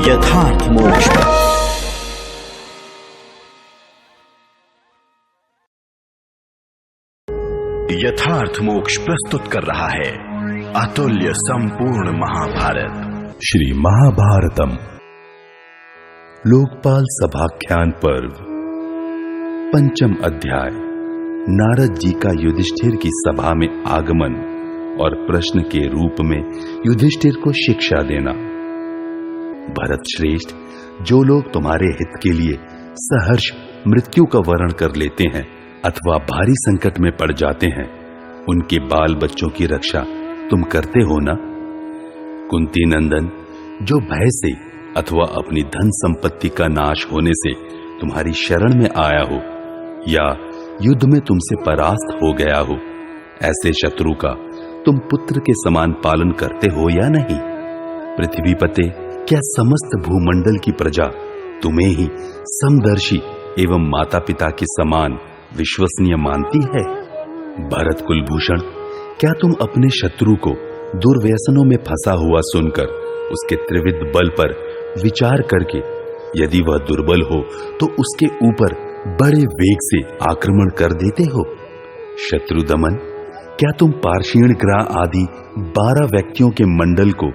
यथार्थ मोक्ष। यथार्थ मोक्ष प्रस्तुत कर रहा है अतुल्य संपूर्ण महाभारत श्री महाभारतम लोकपाल सभाख्यान पर्व पंचम अध्याय नारद जी का युधिष्ठिर की सभा में आगमन और प्रश्न के रूप में युधिष्ठिर को शिक्षा देना। भरत श्रेष्ठ, जो लोग तुम्हारे हित के लिए सहर्ष मृत्यु का वरण कर लेते हैं अथवा भारी संकट में पड़ जाते हैं, उनके बाल बच्चों की रक्षा तुम करते हो ना? कुंती नंदन, जो भय से अथवा अपनी धन संपत्ति का नाश होने से तुम्हारी शरण में आया हो या युद्ध में तुमसे परास्त हो गया हो, ऐसे शत्रु का तुम पुत्र के समान पालन करते हो या नहीं? पृथ्वीपते, क्या समस्त भूमंडल की प्रजा तुम्हें ही समदर्शी एवं माता पिता के समान विश्वसनीय मानती है? भरत कुलभूषण, क्या तुम अपने शत्रु को दुर्व्यसनों में फंसा हुआ सुनकर उसके त्रिविध बल पर विचार करके यदि वह दुर्बल हो तो उसके ऊपर बड़े वेग से आक्रमण कर देते हो? शत्रुदमन, क्या तुम पार्षीण ग्रह आदि 12 व्यक्तियों के मंडल को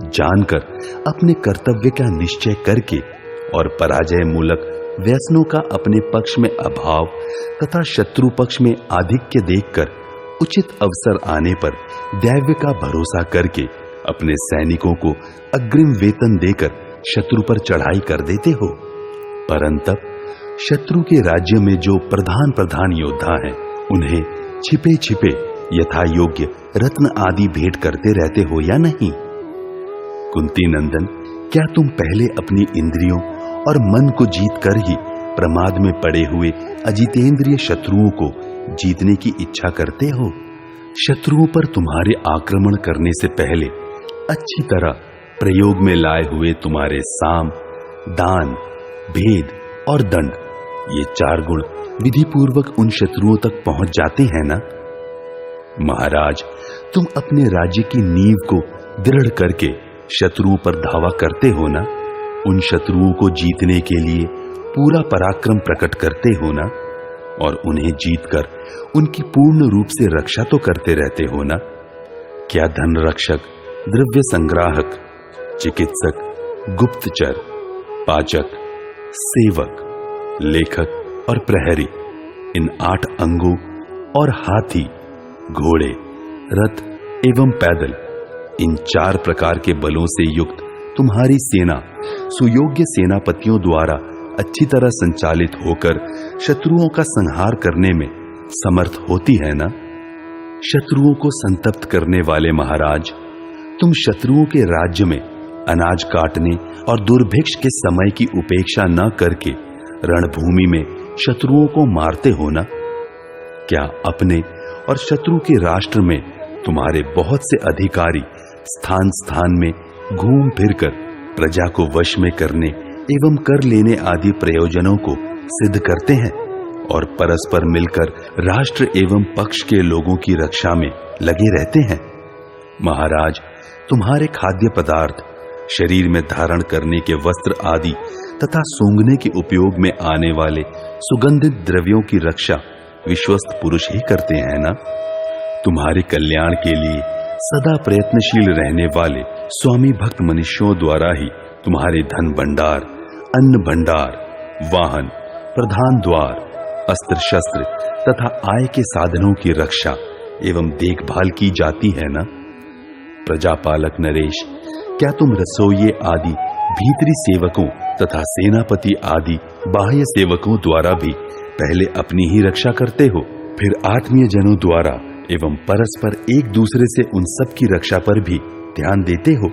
जानकर अपने कर्तव्य का निश्चय करके और पराजय मूलक व्यसनों का अपने पक्ष में अभाव तथा शत्रु पक्ष में आधिक्य देखकर उचित अवसर आने पर दैव्य का भरोसा करके अपने सैनिकों को अग्रिम वेतन देकर शत्रु पर चढ़ाई कर देते हो? परंतप शत्रु के राज्य में जो प्रधान योद्धा हैं, उन्हें छिपे छिपे यथा योग्य रत्न आदि भेंट करते रहते हो या नहीं? कुंती नंदन, क्या तुम पहले अपनी इंद्रियों और मन को जीत कर ही प्रमाद में पड़े हुए अजितेंद्रिय शत्रुओं को जीतने की इच्छा करते हो? शत्रुओं पर तुम्हारे आक्रमण करने से पहले अच्छी तरह प्रयोग में लाए हुए तुम्हारे साम, दान, भेद और दंड, ये 4 गुण विधि पूर्वक उन शत्रुओं तक पहुंच जाते हैं ना? महाराज, तुम अपने राज्य की नींव को दृढ़ करके शत्रुओं पर धावा करते हो ना? उन शत्रुओं को जीतने के लिए पूरा पराक्रम प्रकट करते हो ना? और उन्हें जीतकर उनकी पूर्ण रूप से रक्षा तो करते रहते हो ना? क्या धन रक्षक, द्रव्य संग्राहक, चिकित्सक, गुप्तचर, पाचक, सेवक, लेखक और प्रहरी, इन 8 अंगों और हाथी, घोड़े, रथ एवं पैदल, इन 4 प्रकार के बलों से युक्त तुम्हारी सेना सुयोग्य सेनापतियों द्वारा अच्छी तरह संचालित होकर शत्रुओं का संहार करने में समर्थ होती है ना? शत्रुओं को संतप्त करने वाले महाराज, तुम शत्रुओं के राज्य में अनाज काटने और दुर्भिक्ष के समय की उपेक्षा न करके रणभूमि में शत्रुओं को मारते हो ना? क्या अपने और शत्रु के राष्ट्र में तुम्हारे बहुत से अधिकारी स्थान स्थान में घूम फिरकर प्रजा को वश में करने एवं कर लेने आदि प्रयोजनों को सिद्ध करते हैं और परस्पर मिलकर राष्ट्र एवं पक्ष के लोगों की रक्षा में लगे रहते हैं? महाराज, तुम्हारे खाद्य पदार्थ, शरीर में धारण करने के वस्त्र आदि तथा सूंघने के उपयोग में आने वाले सुगंधित द्रव्यों की रक्षा विश्वस्त पुरुष ही करते हैं ना? तुम्हारे कल्याण के लिए सदा प्रयत्नशील रहने वाले स्वामी भक्त मनुष्यों द्वारा ही तुम्हारे धन भंडार, अन्न भंडार, वाहन, प्रधान द्वार, अस्त्र शस्त्र तथा आय के साधनों की रक्षा एवं देखभाल की जाती है ना? प्रजापालक नरेश, क्या तुम रसोइये आदि भीतरी सेवकों तथा सेनापति आदि बाह्य सेवकों द्वारा भी पहले अपनी ही रक्षा करते हो, फिर आत्मीय जनों द्वारा एवं परस्पर एक दूसरे से उन सब की रक्षा पर भी ध्यान देते हो।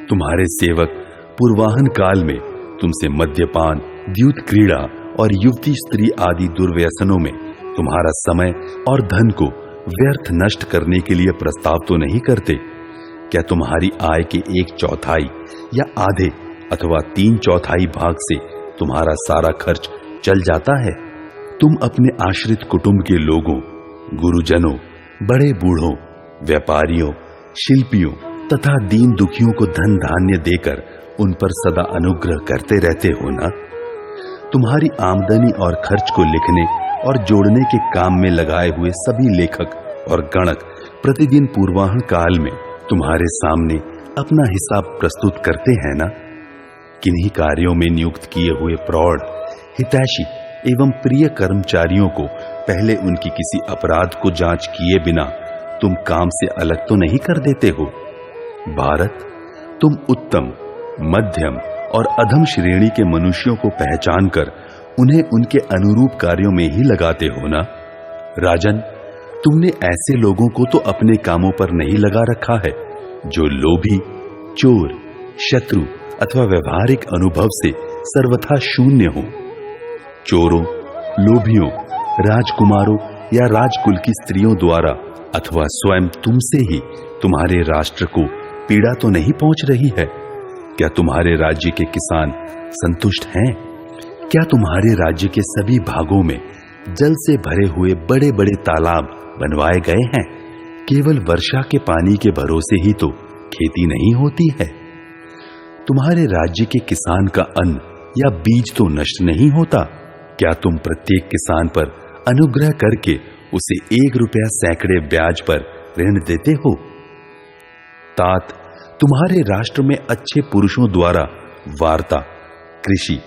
तुम्हारे सेवक पूर्वाहन काल में तुमसे मद्यपान, द्यूत क्रीड़ा और युवती स्त्री आदि दुर्व्यसनों में तुम्हारा समय और धन को व्यर्थ नष्ट करने के लिए प्रस्ताव तो नहीं करते? क्या तुम्हारी आय के 1/4 या आधे अथवा 3/4 भाग से तुम्हारा सारा खर्च चल जाता है? तुम अपने आश्रित कुटुंब के लोगों, गुरुजनों, बड़े बूढ़ों, व्यापारियों, शिल्पियों तथा दीन दुखियों को धन धान्य देकर उन पर सदा अनुग्रह करते रहते हो ना? तुम्हारी आमदनी और खर्च को लिखने और जोड़ने के काम में लगाए हुए सभी लेखक और गणक प्रतिदिन पूर्वाहन काल में तुम्हारे सामने अपना हिसाब प्रस्तुत करते हैं ना? किन्हीं कार्यों में नियुक्त किए हुए प्रौढ़, हितैषी एवं प्रिय कर्मचारियों को पहले उनकी किसी अपराध को जांच किए बिना तुम काम से अलग तो नहीं कर देते हो? भारत, तुम उत्तम, मध्यम और अधम श्रेणी के मनुष्यों को पहचान कर उन्हें उनके अनुरूप कार्यों में ही लगाते हो ना? राजन, तुमने ऐसे लोगों को तो अपने कामों पर नहीं लगा रखा है जो लोभी, चोर, शत्रु अथवा व्यवहारिक अनुभव से सर्वथा शून्य हो। चोरों, लोभियों, राजकुमारों या राजकुल की स्त्रियों द्वारा अथवा स्वयं तुमसे ही तुम्हारे राष्ट्र को पीड़ा तो नहीं पहुंच रही है? क्या तुम्हारे राज्य के किसान संतुष्ट हैं? क्या तुम्हारे राज्य के सभी भागों में जल से भरे हुए बड़े बड़े तालाब बनवाए गए हैं? केवल वर्षा के पानी के भरोसे ही तो खेती नहीं होती है। तुम्हारे राज्य के किसान का अन्न या बीज तो नष्ट नहीं होता? क्या तुम प्रत्येक किसान पर अनुग्रह करके उसे 1 रुपया सैकड़े ब्याज पर ऋण देते हो? तात, तुम्हारे राष्ट्र में अच्छे पुरुषों द्वारा वार्ता, कृषि,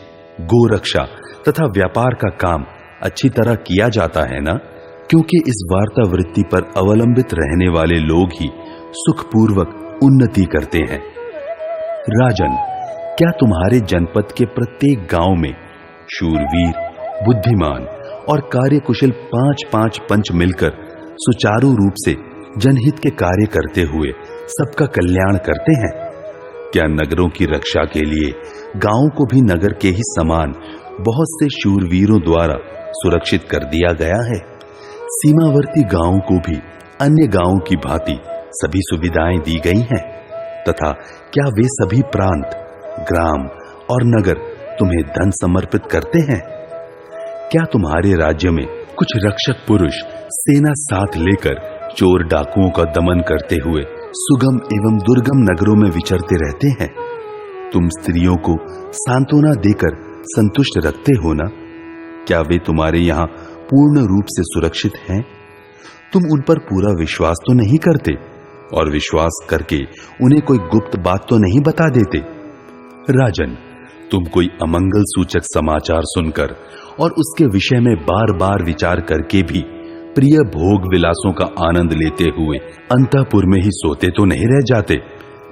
गोरक्षा तथा व्यापार का काम अच्छी तरह किया जाता है ना? क्योंकि इस वार्ता वृत्ति पर अवलंबित रहने वाले लोग ही सुखपूर्वक उन्नति करते हैं। राजन, क्या तुम्हारे जनपद के प्रत्येक गांव में शूरवीर, बुद्धिमान और कार्यकुशल 5-5 पंच मिलकर सुचारू रूप से जनहित के कार्य करते हुए सबका कल्याण करते हैं? क्या नगरों की रक्षा के लिए गांवों को भी नगर के ही समान बहुत से शूरवीरों द्वारा सुरक्षित कर दिया गया है? सीमावर्ती गांवों को भी अन्य गांवों की भांति सभी सुविधाएं दी गई हैं तथा क्या वे सभी प्रांत, ग्राम और नगर तुम्हें धन समर्पित करते हैं? क्या तुम्हारे राज्य में कुछ रक्षक पुरुष सेना साथ लेकर चोर डाकुओं का दमन करते हुए सुगम एवं दुर्गम नगरों में विचरते रहते हैं? तुम स्त्रियों को सांत्वना देकर संतुष्ट रखते हो ना? क्या वे तुम्हारे यहाँ पूर्ण रूप से सुरक्षित हैं? तुम उन पर पूरा विश्वास तो नहीं करते और विश्वास करके उन्हें कोई गुप्त बात तो नहीं बता देते? राजन, तुम कोई अमंगल सूचक समाचार सुनकर और उसके विषय में बार बार विचार करके भी प्रिय भोग विलासों का आनंद लेते हुए अंतःपुर में ही सोते तो नहीं रह जाते?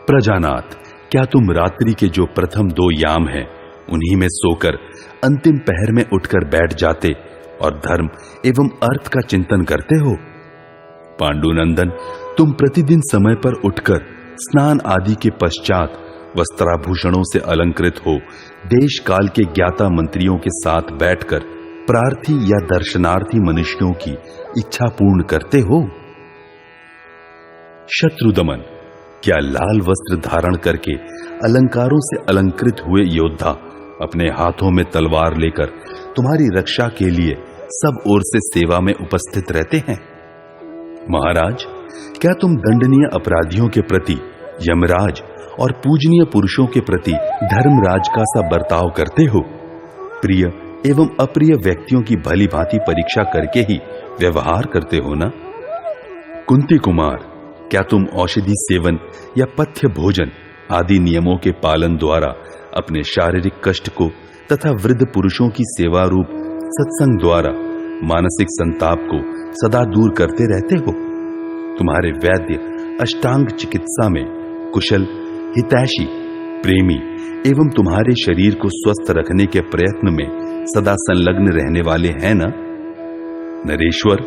प्रजानाथ, क्या तुम रात्रि के जो प्रथम 2 याम हैं उन्हीं में सोकर अंतिम पहर में उठकर बैठ जाते और धर्म एवं अर्थ का चिंतन करते हो? पांडुनंदन, तुम प्रतिदिन समय पर उठकर स्नान आदि के पश्चात वस्त्राभूषणों से अलंकृत हो देश काल के ज्ञाता मंत्रियों के साथ बैठकर प्रार्थी या दर्शनार्थी मनुष्यों की इच्छा पूर्ण करते हो? शत्रुदमन, क्या लाल वस्त्र धारण करके अलंकारों से अलंकृत हुए योद्धा अपने हाथों में तलवार लेकर तुम्हारी रक्षा के लिए सब ओर से सेवा में उपस्थित रहते हैं? महाराज, क्या तुम दंडनीय अपराधियों के प्रति यमराज और पूजनीय पुरुषों के प्रति धर्मराज का सा बर्ताव करते हो? प्रिय एवं अप्रिय व्यक्तियों की भली भांति परीक्षा करके ही व्यवहार करते हो ना? कुंती कुमार, क्या तुम औषधि सेवन या पथ्य भोजन आदि नियमों के पालन द्वारा अपने शारीरिक कष्ट को तथा वृद्ध पुरुषों की सेवा रूप सत्संग द्वारा मानसिक संताप को सदा दूर करते रहते हो? तुम्हारे वैद्य अष्टांग चिकित्सा में कुशल, हितैषी, प्रेमी एवं तुम्हारे शरीर को स्वस्थ रखने के प्रयत्न में सदा संलग्न रहने वाले हैं ना? नरेश्वर,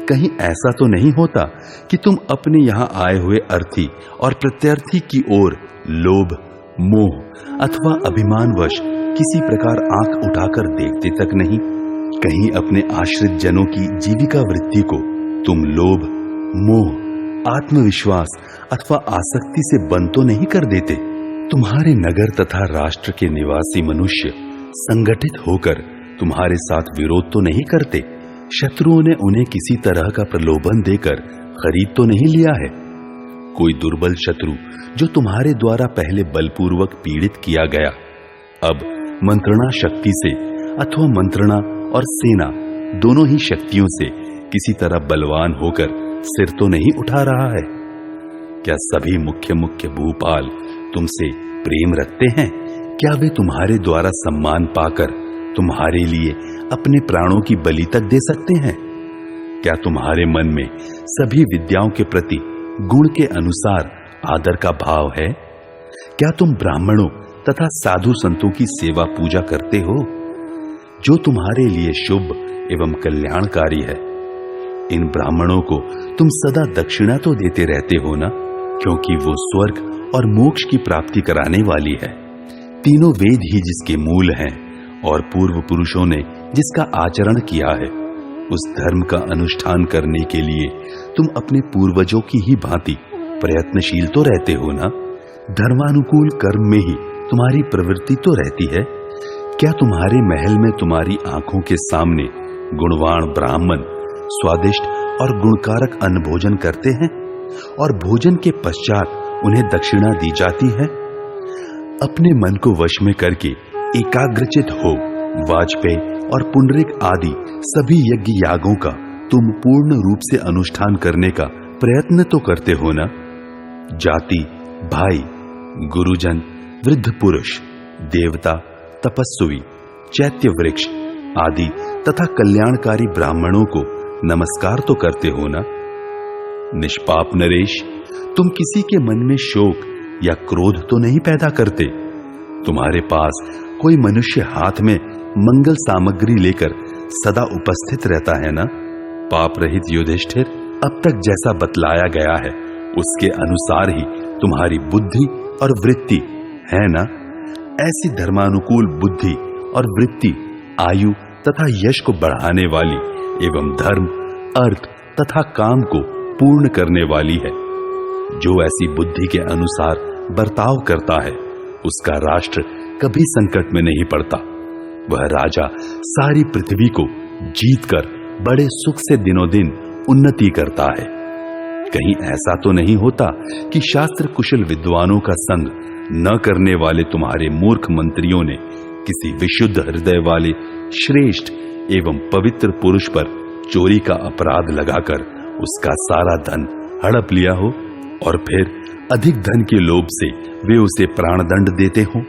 कहीं ऐसा तो नहीं होता कि तुम अपने यहां आए हुए अर्थी और प्रत्यर्थी की ओर लोभ, मोह अथवा अभिमानवश किसी प्रकार आंख उठाकर देखते तक नहीं? कहीं अपने आश्रित जनों की जीविका वृत्ति को तुम लोभ, मोह, आत्मविश्वास अथवा आसक्ति से बंद तो नहीं कर देते? तुम्हारे नगर तथा राष्ट्र के निवासी मनुष्य संगठित होकर तुम्हारे साथ विरोध तो नहीं करते? शत्रुओं ने उन्हें किसी तरह का प्रलोभन देकर खरीद तो नहीं लिया है? कोई दुर्बल शत्रु जो तुम्हारे द्वारा पहले बलपूर्वक पीड़ित किया गया, अब मंत्रणा शक्ति से अथवा मंत्रणा और सेना दोनों ही शक्तियों से किसी तरह बलवान होकर सिर तो नहीं उठा रहा है? क्या सभी मुख्य मुख्य भूपाल तुमसे प्रेम रखते हैं? क्या वे तुम्हारे द्वारा सम्मान पाकर तुम्हारे लिए अपने प्राणों की बलि तक दे सकते हैं? क्या तुम्हारे मन में सभी विद्याओं के प्रति गुण के अनुसार आदर का भाव है? क्या तुम ब्राह्मणों तथा साधु संतों की सेवा पूजा करते हो, जो तुम्हारे लिए शुभ एवं कल्याणकारी है? इन ब्राह्मणों को तुम सदा दक्षिणा तो देते रहते हो ना, क्योंकि वो स्वर्ग और मोक्ष की प्राप्ति कराने वाली है। तीनों वेद ही जिसके मूल हैं और पूर्व पुरुषों ने जिसका आचरण किया है, उस धर्म का अनुष्ठान करने के लिए तुम अपने पूर्वजों की ही भांति प्रयत्नशील तो रहते हो ना? धर्मानुकूल कर्म में ही तुम्हारी प्रवृत्ति तो रहती है। क्या तुम्हारे महल में तुम्हारी आंखों के सामने गुणवान ब्राह्मण स्वादिष्ट और गुणकारक अन्न भोजन करते हैं और भोजन के पश्चात उन्हें दक्षिणा दी जाती है? अपने मन को वश में करके एकाग्रचित हो वाजपेय और पुंडरिक आदि सभी यज्ञ यागों का तुम पूर्ण रूप से अनुष्ठान करने का प्रयत्न तो करते हो ना? जाति, भाई, गुरुजन, वृद्ध पुरुष, देवता, तपस्वी, चैत्य वृक्ष आदि तथा कल्याणकारी ब्राह्मणों को नमस्कार तो करते हो ना? निष्पाप नरेश, तुम किसी के मन में शोक या क्रोध तो नहीं पैदा करते? तुम्हारे पास कोई मनुष्य हाथ में मंगल सामग्री लेकर सदा उपस्थित रहता है ना? पाप रहित युधिष्ठिर, अब तक जैसा बतलाया गया है उसके अनुसार ही तुम्हारी बुद्धि और वृत्ति है ना? ऐसी धर्मानुकूल बुद्धि और वृत्ति आयु तथा यश को बढ़ाने वाली एवं धर्म, अर्थ तथा काम को पूर्ण करने वाली है। जो ऐसी बुद्धि के अनुसार बर्ताव करता है, उसका राष्ट्र कभी संकट में नहीं पड़ता। वह राजा सारी पृथ्वी को जीतकर बड़े सुख से दिनों दिन उन्नति करता है। कहीं ऐसा तो नहीं होता कि शास्त्र कुशल विद्वानों का संग न करने वाले तुम्हारे मूर्ख मंत्रियों ने किसी विशुद्ध हृदय वाले श्रेष्ठ एवं पवित्र पुरुष पर चोरी का अपराध लगाकर उसका सारा धन हड़प लिया हो और फिर अधिक धन के लोभ से वे उसे प्राणदंड देते हो?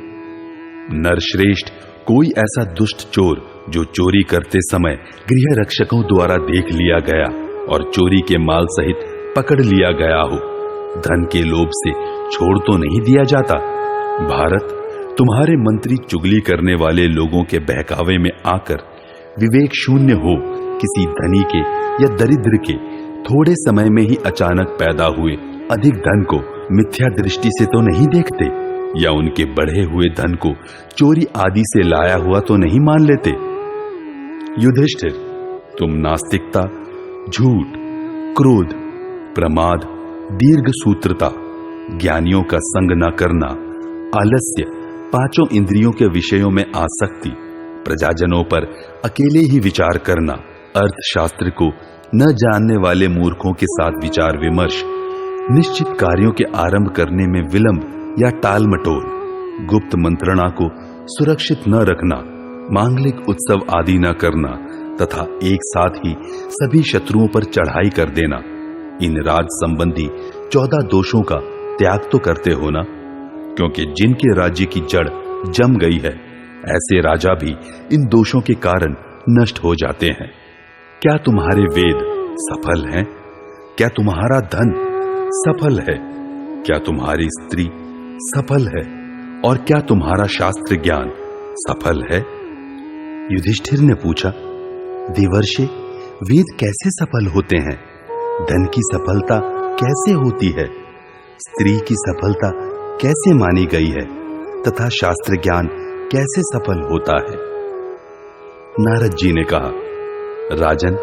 नरश्रेष्ठ, कोई ऐसा दुष्ट चोर जो चोरी करते समय गृह रक्षकों द्वारा देख लिया गया और चोरी के माल सहित पकड़ लिया गया हो, धन के लोभ से छोड़ तो नहीं दिया जाता। भारत, तुम्हारे मंत्री चुगली करने वाले लोगों के बहकावे में आकर विवेक शून्य हो किसी धनी के या दरिद्र के थोड़े समय में ही अचानक पैदा हुए अधिक धन को मिथ्या दृष्टि से तो नहीं देखते, या उनके बढ़े हुए धन को चोरी आदि से लाया हुआ तो नहीं मान लेते। युधिष्ठिर, तुम नास्तिकता, झूठ, क्रोध, प्रमाद, दीर्घ सूत्रता, ज्ञानियों का संग न करना, आलस्य, पांचों इंद्रियों के विषयों में आसक्ति, प्रजाजनों पर अकेले ही विचार करना, अर्थशास्त्र को न जानने वाले मूर्खों के साथ विचार विमर्श, निश्चित कार्यों के आरंभ करने में विलंब या टाल मटोल, गुप्त मंत्रणा को सुरक्षित न रखना, मांगलिक उत्सव आदि न करना तथा एक साथ ही सभी शत्रुओं पर चढ़ाई कर देना, इन राज संबंधी 14 दोषों का त्याग तो करते हो ना? क्योंकि जिनके राज्य की जड़ जम गई है, ऐसे राजा भी इन दोषों के कारण नष्ट हो जाते हैं। क्या तुम्हारे वेद सफल हैं? क्या तुम्हारा धन सफल है? क्या तुम्हारी स्त्री सफल है? और क्या तुम्हारा शास्त्र ज्ञान सफल है? युधिष्ठिर ने पूछा, देवर्षि, वेद कैसे सफल होते हैं, धन की सफलता कैसे होती है, स्त्री की सफलता कैसे मानी गई है तथा शास्त्र ज्ञान कैसे सफल होता है। नारद जी ने कहा, राजन,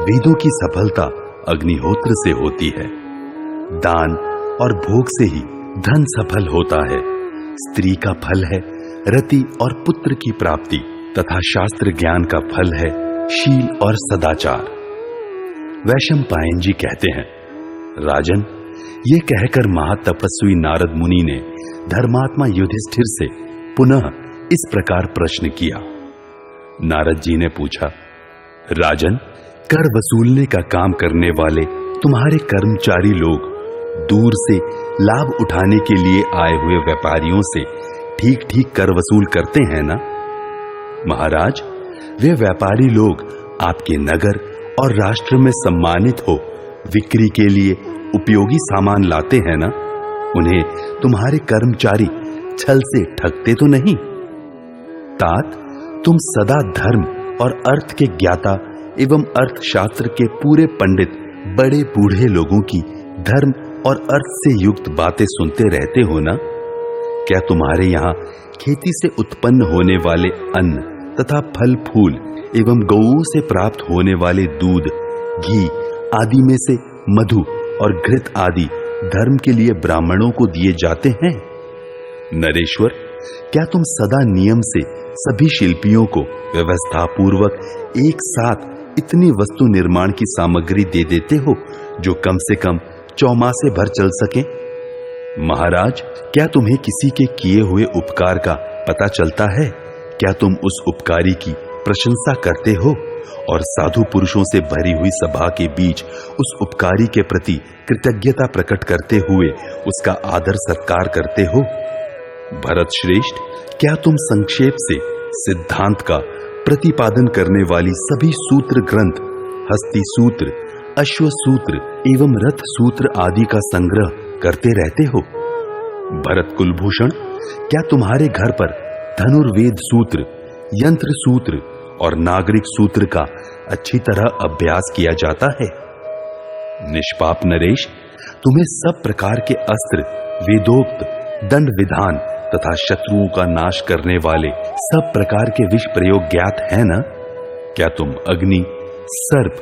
वेदों की सफलता अग्निहोत्र से होती है, दान और भोग से ही धन सफल होता है, स्त्री का फल है रति और पुत्र की प्राप्ति तथा शास्त्र ज्ञान का फल है शील और सदाचार। वैशंपायन जी कहते हैं, राजन, ये कहकर महातपस्वी नारद मुनि ने धर्मात्मा युधिष्ठिर से पुनः इस प्रकार प्रश्न किया। नारद जी ने पूछा, राजन, कर वसूलने का काम करने वाले तुम्हारे कर्मचारी लोग दूर से लाभ उठाने के लिए आए हुए व्यापारियों से ठीक ठीक कर वसूल करते हैं ना? महाराज, वे व्यापारी लोग आपके नगर और राष्ट्र में सम्मानित हो बिक्री के लिए उपयोगी सामान लाते हैं ना? उन्हें तुम्हारे कर्मचारी छल से ठगते तो नहीं? तात, तुम सदा धर्म और अर्थ के ज्ञाता एवं अर्थशास्त्र के पूरे पंडित बड़े बूढ़े लोगों की धर्म और अर्थ से युक्त बातें सुनते रहते हो ना? क्या तुम्हारे यहाँ खेती से उत्पन्न होने वाले अन्न तथा फल फूल एवं गौओं से प्राप्त होने वाले दूध, घी आदि में से मधु और घृत आदि धर्म के लिए ब्राह्मणों को दिए जाते हैं? नरेश्वर, क्या तुम सदा नियम से सभी शिल्पियों को व्यवस्था पूर्वक एक साथ इतनी वस्तु निर्माण की सामग्री दे देते हो जो कम से कम चौमासे भर चल सके? महाराज, क्या तुम्हें किसी के किए हुए उपकार का पता चलता है? क्या तुम उस उपकारी की प्रशंसा करते हो और साधु पुरुषों से भरी हुई सभा के बीच उस उपकारी के प्रति कृतज्ञता प्रकट करते हुए उसका आदर सत्कार करते हो? भरत श्रेष्ठ, क्या तुम संक्षेप से सिद्धांत का प्रतिपादन करने वाली सभी सूत्र ग्रंथ, हस्ती सूत्र, अश्व सूत्र एवं रथ सूत्र आदि का संग्रह करते रहते हो? भरत कुलभूषण, क्या तुम्हारे घर पर धनुर्वेद सूत्र, यंत्र सूत्र और नागरिक सूत्र का अच्छी तरह अभ्यास किया जाता है? निष्पाप नरेश, तुम्हें सब प्रकार के अस्त्र, वेदोक्त दंड विधान तथा शत्रुओं का नाश करने वाले सब प्रकार के विष प्रयोग ज्ञात है ना? क्या तुम अग्नि, सर्प,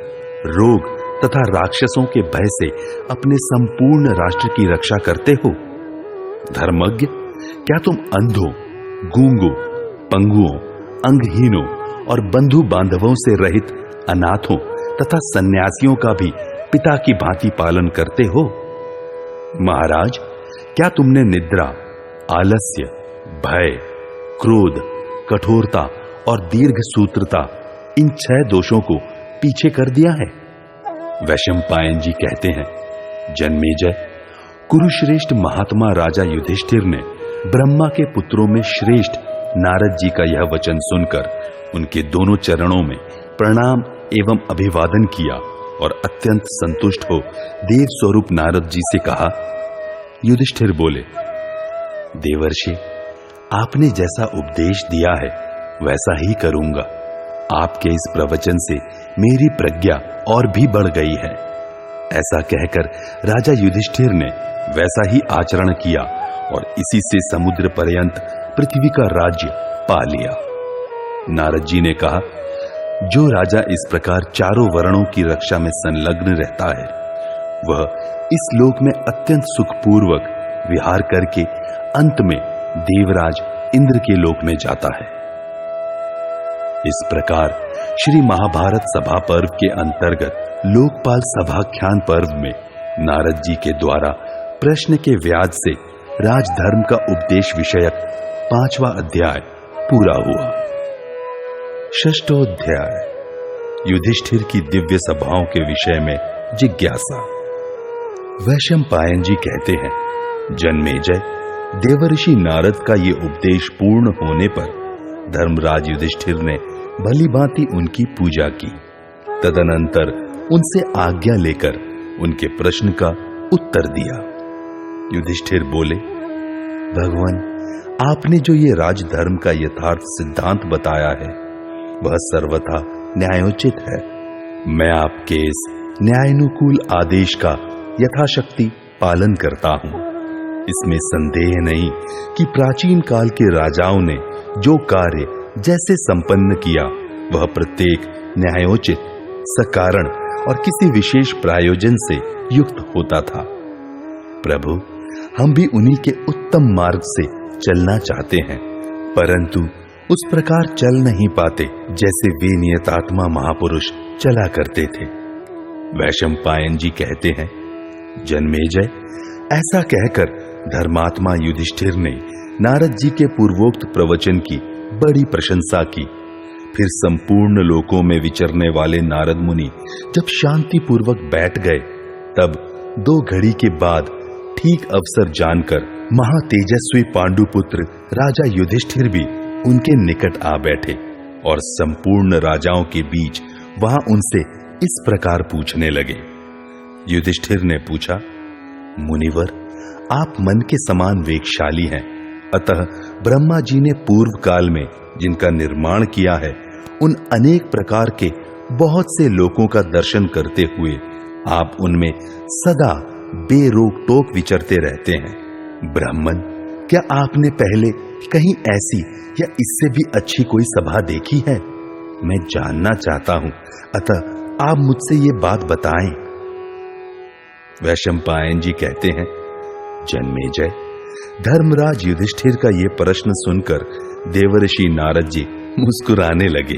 रोग तथा राक्षसों के भय से अपने संपूर्ण राष्ट्र की रक्षा करते हो? धर्मज्ञ, क्या तुम अंधों, गूंगों, पंगुओं, अंगहीनों और बंधु बांधवों से रहित अनाथों तथा सन्यासियों का भी पिता की भांति पालन करते हो? महाराज, क्या तुमने निद्रा, आलस्य, भय, क्रोध, कठोरता और दीर्घ सूत्रता, इन 6 दोषों को पीछे कर दिया है? वैशंपायन जी कहते हैं, जन्मेजय, कुरुश्रेष्ठ महात्मा राजा युधिष्ठिर ने ब्रह्मा के पुत्रों में श्रेष्ठ नारद जी का यह वचन सुनकर उनके दोनों चरणों में प्रणाम एवं अभिवादन किया और अत्यंत संतुष्ट हो देव स्वरूप नारद जी से कहा। युधिष्ठिर बोले, देवर्षि, आपने जैसा उपदेश दिया है वैसा ही करूंगा। आपके इस प्रवचन से मेरी प्रज्ञा और भी बढ़ गई है। ऐसा कहकर राजा युधिष्ठिर ने वैसा ही आचरण किया और इसी से समुद्र पर्यंत पृथ्वी का राज्य पा लिया। नारद जी ने कहा, जो राजा इस प्रकार चारों वर्णों की रक्षा में संलग्न रहता है वह इस लोक में अत्यंत सुखपूर्वक विहार करके अंत में देवराज इंद्र के लोक में जाता है। इस प्रकार श्री महाभारत सभा पर्व के अंतर्गत लोकपाल सभाख्यान पर्व में नारद जी के द्वारा प्रश्न के व्याज से राजधर्म का उपदेश विषयक 5वां अध्याय पूरा हुआ। 6वां अध्याय युधिष्ठिर की दिव्य सभाओं के विषय में जिज्ञासा। वैशंपायन जी कहते हैं, जन्मेजय, देवर्षि नारद का ये उपदेश पूर्ण होने पर धर्मराज युधिष्ठिर ने भली भांति उनकी पूजा की। तदनंतर उनसे आज्ञा लेकर उनके प्रश्न का उत्तर दिया। युधिष्ठिर बोले, भगवान, आपने जो ये राजधर्म का यथार्थ सिद्धांत बताया है वह सर्वथा न्यायोचित है। मैं आपके इस न्यायानुकूल आदेश का यथाशक्ति पालन करता हूं। इसमें संदेह नहीं कि प्राचीन काल के राजाओं ने जो कार्य जैसे संपन्न किया वह प्रत्येक न्यायोचित, सकारण और किसी विशेष प्रायोजन से युक्त होता था। प्रभु, हम भी उन्हीं के उत्तम मार्ग से चलना चाहते हैं, परंतु उस प्रकार चल नहीं पाते जैसे वे नियतात्मा महापुरुष चला करते थे। वैशंपायन जी कहते हैं, जन्मेजय, ऐसा कहकर धर्मात्मा युधिष्ठिर ने नारद जी के पूर्वोक्त प्रवचन की बड़ी प्रशंसा की। फिर संपूर्ण लोकों में विचरने वाले नारद मुनि जब शांति पूर्वक बैठ गए, तब 2 घड़ी के बाद ठीक अवसर जानकर महातेजस्वी पांडुपुत्र राजा युधिष्ठिर भी उनके निकट आ बैठे और संपूर्ण राजाओं के बीच वहां उनसे इस प्रकार पूछने लगे। युधिष्ठिर ने पूछा, मुनिवर, आप मन के समान वेगशाली हैं, अतः ब्रह्मा जी ने पूर्व काल में जिनका निर्माण किया है, उन अनेक प्रकार के बहुत से लोकों का दर्शन करते हुए आप उनमें सदा बेरोक टोक विचरते रहते हैं। ब्राह्मण, क्या आपने पहले कहीं ऐसी या इससे भी अच्छी कोई सभा देखी है? मैं जानना चाहता हूं, अतः आप मुझसे ये बात बताएं। वैशंपायन जी कहते हैं, जन्मेजय, धर्मराज युधिष्ठिर का ये प्रश्न सुनकर देवर्षि नारद जी मुस्कुराने लगे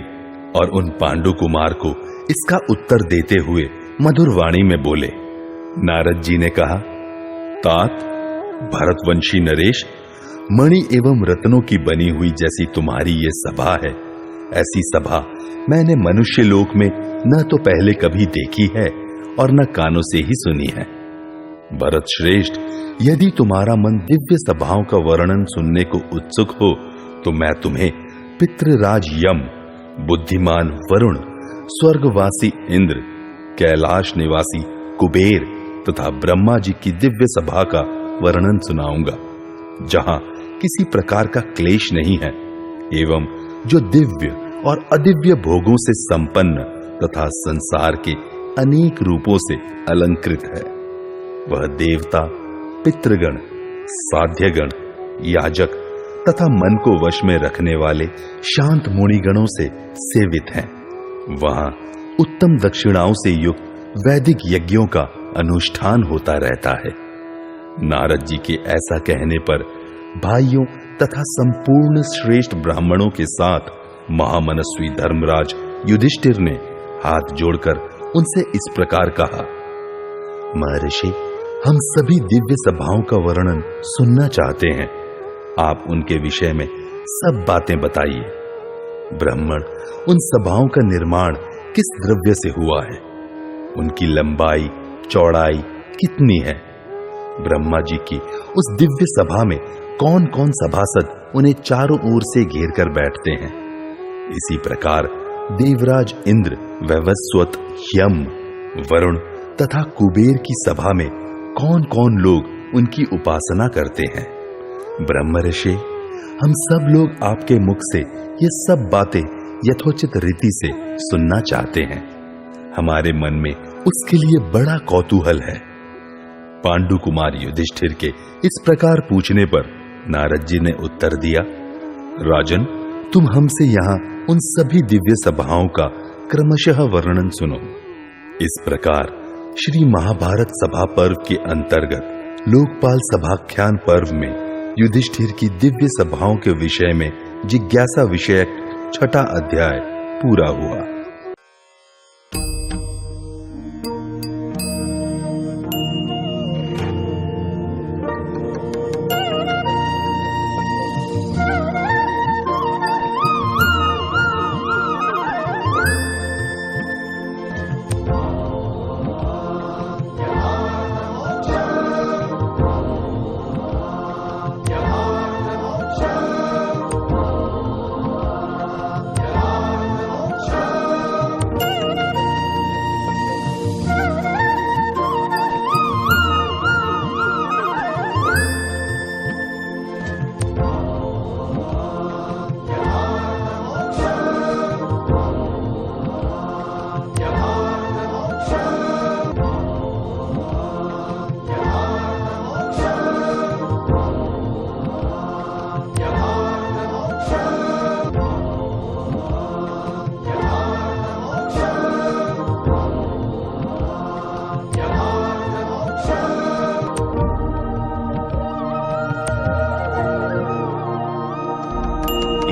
और उन पांडु कुमार को इसका उत्तर देते हुए मधुर वाणी में बोले। नारद जी ने कहा, तात, भरतवंशी नरेश, मणि एवं रत्नों की बनी हुई जैसी तुम्हारी ये सभा है, ऐसी सभा मैंने मनुष्य लोक में न तो पहले कभी देखी है और न कानों से ही सुनी है। भरत श्रेष्ठ, यदि तुम्हारा मन दिव्य सभाओं का वर्णन सुनने को उत्सुक हो तो मैं तुम्हें पितृराज यम, बुद्धिमान वरुण, स्वर्गवासी इंद्र, कैलाश निवासी कुबेर तथा ब्रह्मा जी की दिव्य सभा का वर्णन सुनाऊंगा, जहां किसी प्रकार का क्लेश नहीं है एवं जो दिव्य और अदिव्य भोगों से संपन्न तथा संसार के अनेक रूपों से अलंकृत है। वह देवता, पितृगण, साध्यगण, याजक तथा मन को वश में रखने वाले शांत मुनिगणों से सेवित हैं। वहां उत्तम दक्षिणाओं से युक्त वैदिक यज्ञों का अनुष्ठान होता रहता है। नारद जी के ऐसा कहने पर भाइयों तथा संपूर्ण श्रेष्ठ ब्राह्मणों के साथ महामनस्वी धर्मराज युधिष्ठिर ने हाथ जोड़कर उनसे इस प्रकार कहा, महर्षि, हम सभी दिव्य सभाओं का वर्णन सुनना चाहते हैं। आप उनके विषय में सब बातें बताइए। ब्राह्मण, उन सभाओं का निर्माण किस द्रव्य से हुआ है? उनकी लंबाई चौड़ाई कितनी है? ब्रह्मा जी की उस दिव्य सभा में कौन कौन सभासद उन्हें चारों ओर से घेर कर बैठते हैं? इसी प्रकार देवराज इंद्र, वैवस्वत, यम, वरुण तथा कुबेर की सभा में कौन कौन लोग उनकी उपासना करते हैं? ब्रह्म ऋषि, हम सब लोग आपके मुख से ये सब बातें यथोचित रीति से सुनना चाहते हैं। हमारे मन में उसके लिए बड़ा कौतूहल है। पांडु कुमार युधिष्ठिर के इस प्रकार पूछने पर नारद जी ने उत्तर दिया, राजन, तुम हमसे यहाँ उन सभी दिव्य सभाओं का क्रमशः वर्णन सुनो। इस प्रकार श्री महाभारत सभा पर्व के अंतर्गत लोकपाल सभाख्यान पर्व में युधिष्ठिर की दिव्य सभाओं के विषय में जिज्ञासा विषयक 6वां अध्याय पूरा हुआ।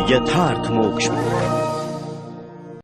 यथार्थ मोक्ष